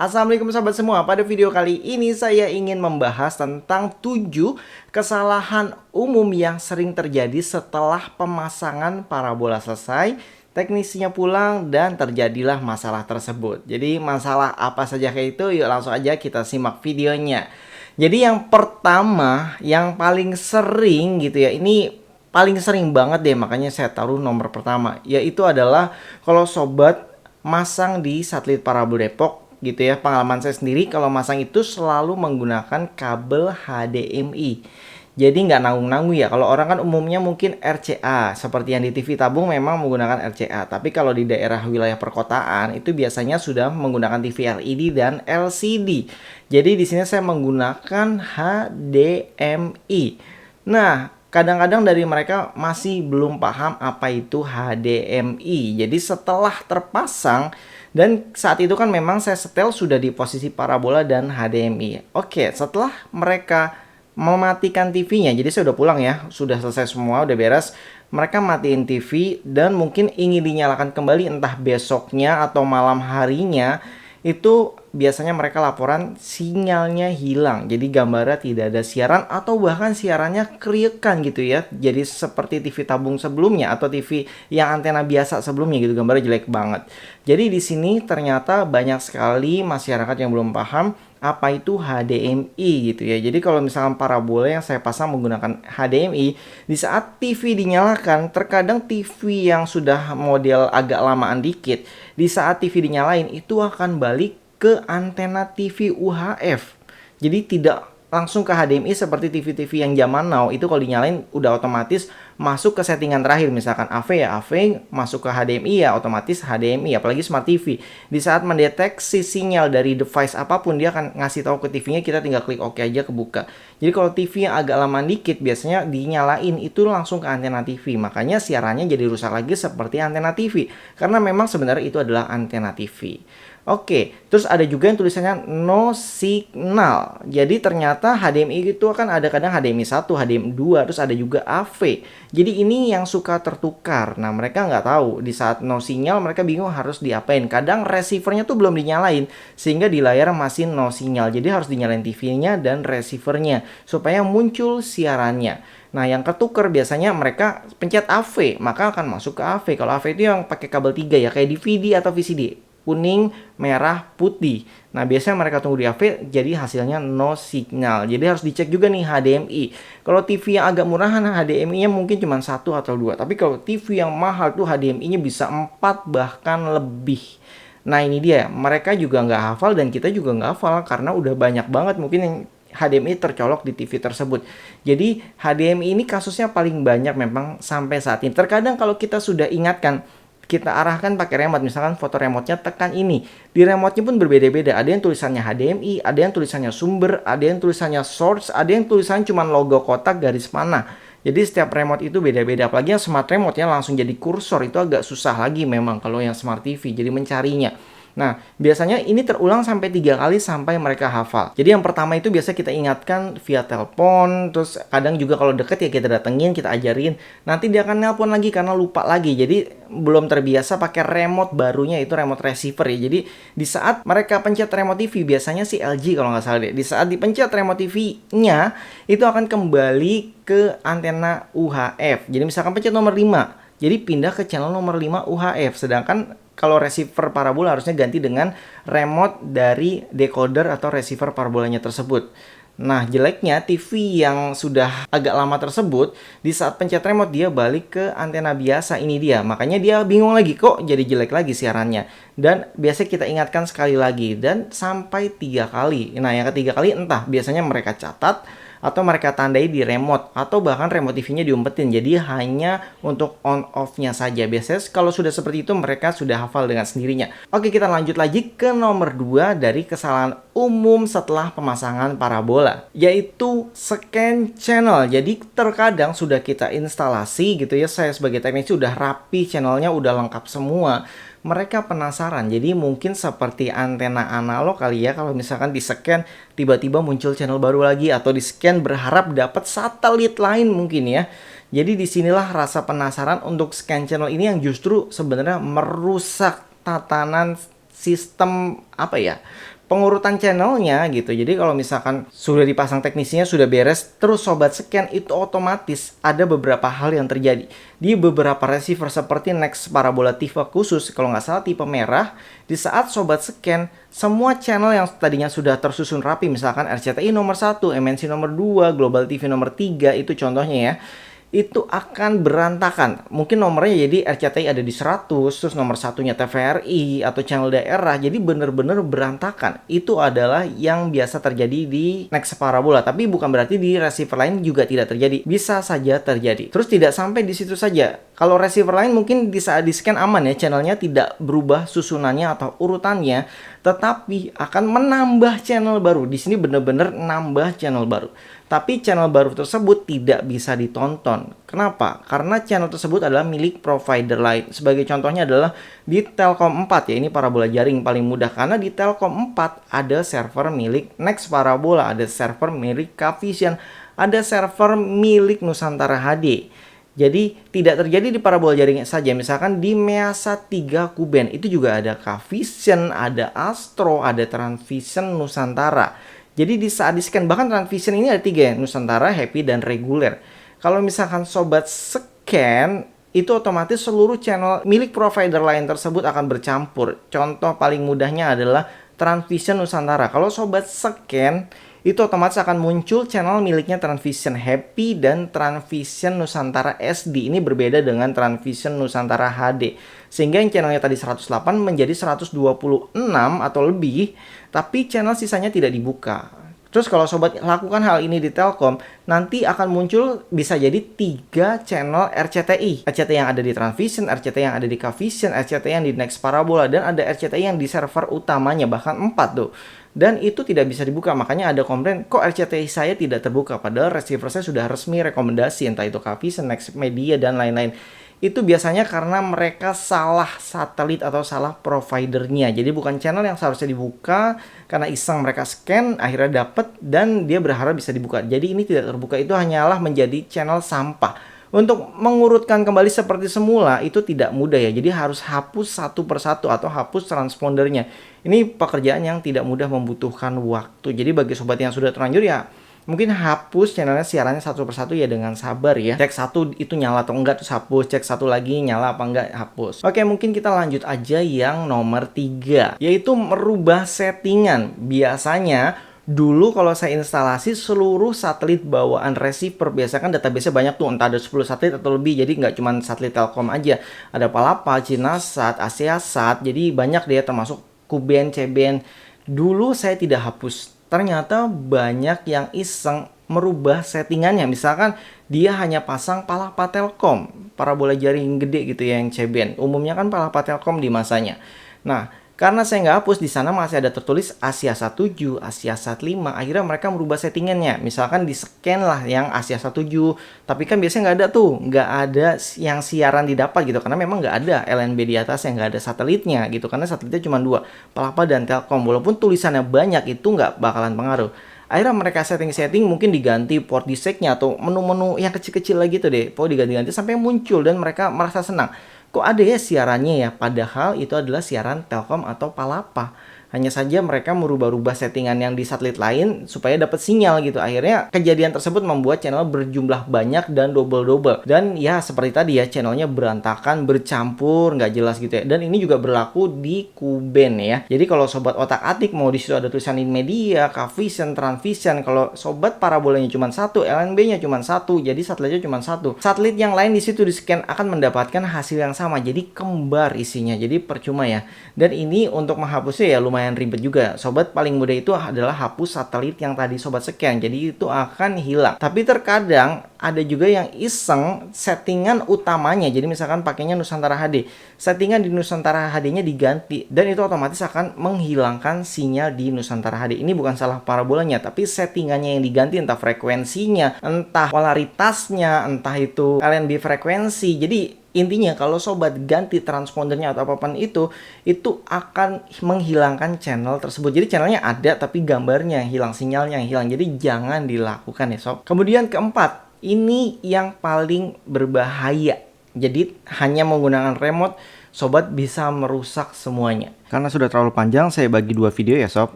Assalamualaikum sahabat semua, pada video kali ini saya ingin membahas tentang 7 kesalahan umum yang sering terjadi setelah pemasangan parabola selesai, teknisinya pulang dan terjadilah masalah tersebut. Jadi masalah apa saja kayak itu, yuk langsung aja kita simak videonya. Jadi yang pertama, yang paling sering gitu ya, ini paling sering banget deh, makanya saya taruh nomor pertama, yaitu adalah kalau sobat masang di satelit parabola Depok gitu ya. Pengalaman saya sendiri kalau masang itu selalu menggunakan kabel HDMI. Jadi nggak nanggung-nanggung ya. Kalau orang kan umumnya mungkin RCA, seperti yang di TV tabung memang menggunakan RCA. Tapi kalau di daerah wilayah perkotaan itu biasanya sudah menggunakan TV LED dan LCD. Jadi di sini saya menggunakan HDMI. Nah, kadang-kadang dari mereka masih belum paham apa itu HDMI. Jadi setelah terpasang dan saat itu kan memang saya setel sudah di posisi parabola dan HDMI. Oke, setelah mereka mematikan TV-nya, jadi saya udah pulang ya, sudah selesai semua, udah beres. Mereka matiin TV dan mungkin ingin dinyalakan kembali entah besoknya atau malam harinya. Itu biasanya mereka laporan sinyalnya hilang. Jadi gambarnya tidak ada siaran atau bahkan siarannya keriekan gitu ya. Jadi seperti TV tabung sebelumnya atau TV yang antena biasa sebelumnya gitu, gambarnya jelek banget. Jadi di sini ternyata banyak sekali masyarakat yang belum paham apa itu HDMI gitu ya. Jadi kalau misalkan parabola yang saya pasang menggunakan HDMI, di saat TV dinyalakan, terkadang TV yang sudah model agak lamaan dikit, di saat TV dinyalain itu akan balik ke antena TV UHF. Jadi tidak langsung ke HDMI seperti TV-TV yang zaman now. Itu kalau dinyalain udah otomatis masuk ke settingan terakhir, misalkan AV ya AV, masuk ke HDMI ya otomatis HDMI, apalagi Smart TV. Di saat mendeteksi sinyal dari device apapun, dia akan ngasih tahu ke TV-nya, kita tinggal klik OK aja kebuka. Jadi kalau TV yang agak lama dikit biasanya dinyalain itu langsung ke antena TV. Makanya siarannya jadi rusak lagi seperti antena TV. Karena memang sebenarnya itu adalah antena TV. Oke, terus ada juga yang tulisannya no signal. Jadi ternyata HDMI itu kan ada kadang HDMI 1, HDMI 2, terus ada juga AV. Jadi ini yang suka tertukar. Nah, mereka nggak tahu di saat no signal mereka bingung harus diapain. Kadang receivernya tuh belum dinyalain sehingga di layar masih no signal. Jadi harus dinyalain TV-nya dan receivernya supaya muncul siarannya. Nah, yang ketuker biasanya mereka pencet AV, maka akan masuk ke AV. Kalau AV itu yang pakai kabel 3 ya, kayak DVD atau VCD. Kuning, merah, putih. Nah, biasanya mereka tunggu di AV, jadi hasilnya no signal. Jadi harus dicek juga nih HDMI. Kalau TV yang agak murahan, HDMI-nya mungkin cuma 1 atau 2. Tapi kalau TV yang mahal tuh HDMI-nya bisa 4 bahkan lebih. Nah, ini dia. Mereka juga nggak hafal dan kita juga nggak hafal karena udah banyak banget mungkin yang HDMI tercolok di TV tersebut. Jadi HDMI ini kasusnya paling banyak memang sampai saat ini. Terkadang kalau kita sudah ingatkan, kita arahkan pakai remote, misalkan foto remote-nya tekan ini. Di remote-nya pun berbeda-beda. Ada yang tulisannya HDMI, ada yang tulisannya sumber, ada yang tulisannya source, ada yang tulisannya cuma logo kotak garis panah. Jadi setiap remote itu beda-beda. Apalagi yang smart remote-nya langsung jadi kursor, itu agak susah lagi memang kalau yang smart TV. Jadi mencarinya. Nah, biasanya ini terulang sampai 3 kali sampai mereka hafal. Jadi yang pertama itu biasa kita ingatkan via telepon, terus kadang juga kalau deket ya kita datengin, kita ajarin. Nanti dia akan nelpon lagi karena lupa lagi. Jadi belum terbiasa pakai remote barunya itu remote receiver ya. Jadi di saat mereka pencet remote TV, biasanya sih LG kalau nggak salah deh. Di saat dipencet remote TV-nya, itu akan kembali ke antena UHF. Jadi misalkan pencet nomor 5, jadi pindah ke channel nomor 5 UHF. Sedangkan kalau receiver parabola harusnya ganti dengan remote dari decoder atau receiver parabolanya tersebut. Nah, jeleknya TV yang sudah agak lama tersebut, di saat pencet remote dia balik ke antena biasa. Ini dia, makanya dia bingung lagi kok jadi jelek lagi siarannya. Dan biasanya kita ingatkan sekali lagi dan sampai 3 kali. Nah, yang ketiga kali entah biasanya mereka catat atau mereka tandai di remote atau bahkan remote TV-nya diumpetin. Jadi hanya untuk on off-nya saja. Biasanya kalau sudah seperti itu mereka sudah hafal dengan sendirinya. Oke, kita lanjut lagi ke nomor 2 dari kesalahan umum setelah pemasangan parabola, yaitu scan channel. Jadi terkadang sudah kita instalasi gitu ya, saya sebagai teknisi udah rapi channelnya, udah lengkap semua. Mereka penasaran, jadi mungkin seperti antena analog kali ya, kalau misalkan di scan tiba-tiba muncul channel baru lagi, atau di scan berharap dapat satelit lain mungkin ya. Jadi disinilah rasa penasaran untuk scan channel ini yang justru sebenarnya merusak tatanan sistem apa ya, pengurutan channelnya gitu. Jadi kalau misalkan sudah dipasang teknisinya, sudah beres, terus sobat scan, itu otomatis ada beberapa hal yang terjadi. Di beberapa receiver seperti Next Parabola tipe khusus, kalau nggak salah tipe merah, di saat sobat scan, semua channel yang tadinya sudah tersusun rapi, misalkan RCTI nomor 1, MNC nomor 2, Global TV nomor 3, itu contohnya ya, itu akan berantakan. Mungkin nomornya jadi RCTI ada di 100, terus nomor satunya TVRI atau channel daerah, jadi bener-bener berantakan. Itu adalah yang biasa terjadi di Next Parabola, tapi bukan berarti di receiver lain juga tidak terjadi. Bisa saja terjadi. Terus tidak sampai di situ saja. Kalau receiver lain mungkin di saat di scan aman ya, channelnya tidak berubah susunannya atau urutannya, tetapi akan menambah channel baru. Di sini bener-bener nambah channel baru. Tapi channel baru tersebut tidak bisa ditonton. Kenapa? Karena channel tersebut adalah milik provider lain. Sebagai contohnya adalah di Telkom 4 ya, ini parabola jaring paling mudah. Karena di Telkom 4 ada server milik Next Parabola, ada server milik Cavision, ada server milik Nusantara HD. Jadi tidak terjadi di parabola jaring saja. Misalkan di Measa 3 Kuben itu juga ada Cavision, ada Astro, ada Transvision Nusantara. Jadi di saat di scan, bahkan Transvision ini ada 3 ya, Nusantara, Happy, dan Reguler. Kalau misalkan sobat scan, itu otomatis seluruh channel milik provider lain tersebut akan bercampur. Contoh paling mudahnya adalah Transvision Nusantara. Kalau sobat scan, itu otomatis akan muncul channel miliknya Transvision Happy dan Transvision Nusantara SD. Ini berbeda dengan Transvision Nusantara HD. Sehingga yang channelnya tadi 108 menjadi 126 atau lebih, tapi channel sisanya tidak dibuka. Terus kalau sobat lakukan hal ini di Telkom, nanti akan muncul bisa jadi 3 channel RCTI. RCTI yang ada di Transvision, RCTI yang ada di Cavision, RCTI yang di Next Parabola, dan ada RCTI yang di server utamanya, bahkan 4 tuh. Dan itu tidak bisa dibuka, makanya ada komplain, kok RCTI saya tidak terbuka? Padahal receiver saya sudah resmi rekomendasi, entah itu Cavision, Next Media, dan lain-lain. Itu biasanya karena mereka salah satelit atau salah providernya. Jadi bukan channel yang seharusnya dibuka, karena iseng mereka scan, akhirnya dapet, dan dia berharap bisa dibuka. Jadi ini tidak terbuka, itu hanyalah menjadi channel sampah. Untuk mengurutkan kembali seperti semula itu tidak mudah ya. Jadi harus hapus satu persatu atau hapus transpondernya. Ini pekerjaan yang tidak mudah, membutuhkan waktu. Jadi bagi sobat yang sudah terlanjur ya, mungkin hapus channelnya siarannya satu persatu ya dengan sabar ya. Cek satu itu nyala atau enggak terus hapus, cek satu lagi nyala apa enggak hapus. Oke, mungkin kita lanjut aja yang nomor 3, yaitu merubah settingan. Biasanya dulu kalau saya instalasi seluruh satelit bawaan receiver, biasa kan database-nya banyak tuh, entah ada 10 satelit atau lebih, jadi nggak cuma satelit Telkom aja, ada Palapa, Cinasat, Asiasat, jadi banyak deh, termasuk Kuben, Ceben. Dulu saya tidak hapus, ternyata banyak yang iseng merubah settingannya. Misalkan dia hanya pasang Palapa Telkom, parabola jaring gede gitu ya, yang Ceben. Umumnya kan Palapa Telkom di masanya. Nah, karena saya nggak hapus, di sana masih ada tertulis Asiasat 7, Asiasat 5. Akhirnya mereka merubah settingannya. Misalkan di scan lah yang Asiasat 7. Tapi kan biasanya nggak ada tuh. Nggak ada yang siaran didapat gitu. Karena memang nggak ada LNB di atas yang nggak ada satelitnya gitu. Karena satelitnya cuma 2, Palapa dan Telkom. Walaupun tulisannya banyak, itu nggak bakalan pengaruh. Akhirnya mereka setting-setting, mungkin diganti port disek-nya atau menu-menu yang kecil-kecil lagi tuh deh. Pokoknya diganti-ganti sampai muncul dan mereka merasa senang. Kok ada ya siarannya ya? Padahal itu adalah siaran Telkom atau Palapa. Hanya saja mereka merubah-rubah settingan yang di satelit lain supaya dapat sinyal gitu. Akhirnya kejadian tersebut membuat channel berjumlah banyak dan double-double. Dan ya seperti tadi ya, channelnya berantakan, bercampur, nggak jelas gitu ya. Dan ini juga berlaku di Kuben ya. Jadi kalau sobat otak-atik mau di situ ada tulisan Media, Cavision, Transvision. Kalau sobat parabolanya cuma 1, LNB-nya cuma 1, jadi satelitnya cuma 1. Satelit yang lain di situ di scan akan mendapatkan hasil yang sama. Jadi kembar isinya. Jadi percuma ya. Dan ini untuk menghapusnya ya lumayan ribet juga. Sobat paling mudah itu adalah hapus satelit yang tadi sobat scan. Jadi itu akan hilang. Tapi terkadang ada juga yang iseng settingan utamanya. Jadi misalkan pakainya Nusantara HD. Settingan di Nusantara HD-nya diganti. Dan itu otomatis akan menghilangkan sinyal di Nusantara HD. Ini bukan salah parabolanya, tapi settingannya yang diganti, entah frekuensinya, entah polaritasnya, entah itu LNB frekuensi. Jadi intinya kalau sobat ganti transpondernya atau apapun itu akan menghilangkan channel tersebut. Jadi channelnya ada tapi gambarnya yang hilang, sinyalnya yang hilang. Jadi jangan dilakukan ya sob. Kemudian keempat, ini yang paling berbahaya. Jadi hanya menggunakan remote sobat bisa merusak semuanya. Karena sudah terlalu panjang, saya bagi 2 video ya sob.